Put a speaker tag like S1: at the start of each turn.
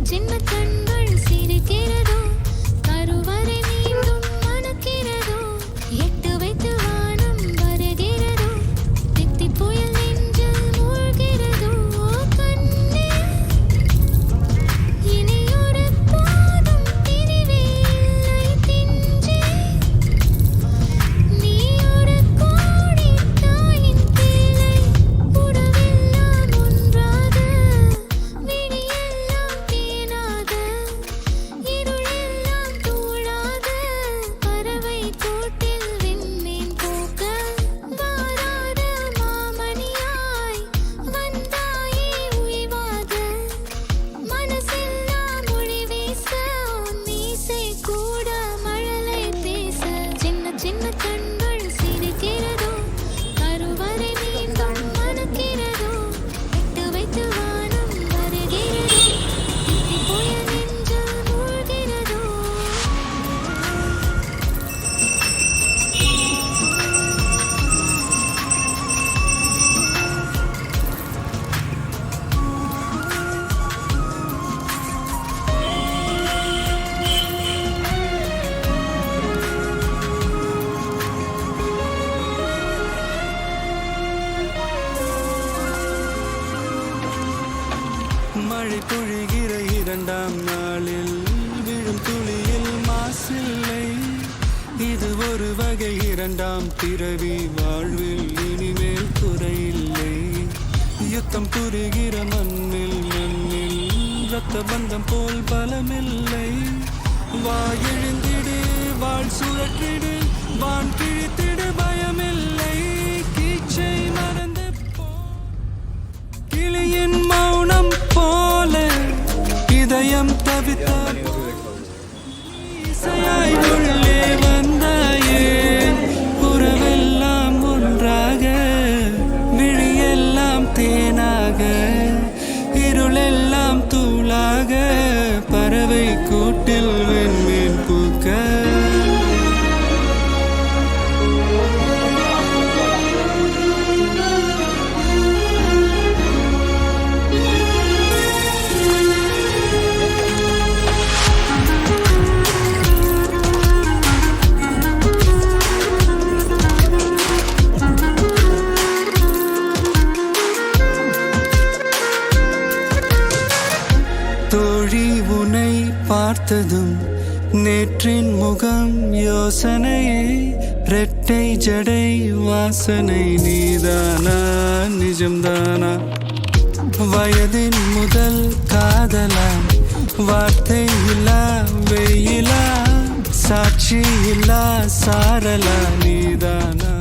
S1: சின்ன கண்கள் சிரிக்கிறதோ கருவறை மீண்டும் மணக்கிறதோ எட்டு வைத்து வானம் வருகிறதோ தித்தி புயல் நெஞ்சில் மூழ்கிறதோ கண்ணே இனியொரு போதும் பிரிவே இல்லை பிஞ்சே நீ ஒரு கோடி தாயின் பிள்ளை உறவெல்லாம் ஒன்றாக விழியெல்லாம் தேனாக இருளெல்லாம் தூளாக பறவை கூட்டில் விண்மீன் பூக்க வாராத மாமணியாய் வந்தாயே உய்வாக மனசெல்லாம் மொழி வீச மீசை கூட மழலை பேச சின்ன சின்ன கண்கள் சிரிக்கிறதோ கருவறை மீண்டும் மணக்கிறதோ எட்டு வைத்து வானம் வருகிறதோ தித்தி புயல் நெஞ்சில் மூழ்கிறதோ
S2: மழை பொழிகிற இரண்டாம் நாளில் விழும் துளியில் மாசில்லை இது ஒரு வகை இரண்டாம் பிறவி வாழ்வில் இனிமேல் குறையில்லை யுத்தம் புரிகிற மண்ணில் ரத்த பந்தம் போல் பலமில்லை வா எழுந்திடு வாழ் சுழற்றிடு வான் கிழித்திடு பயமில்லை கீச்சை மறந்து கிளியின் மௌனம் போல இதயம் தவித்தால் இசையாய் உள்ளே வந்தாயே உறவெல்லாம் ஒன்றாக விழியெல்லாம் தேனாக இருளெல்லாம் தூளாக பறவை கூட்டில் வெண்மீன் பூக்க தோழி உன்னை பார்த்ததும் நேற்றின் முகம் யோசனையே ரெட்டை ஜடை வாசனை நீதானா நிஜம்தானா வயதின் முதல் காதலா வார்த்தை இல்லா வெயிலா சாட்சி இல்லா சாரலா நீதானா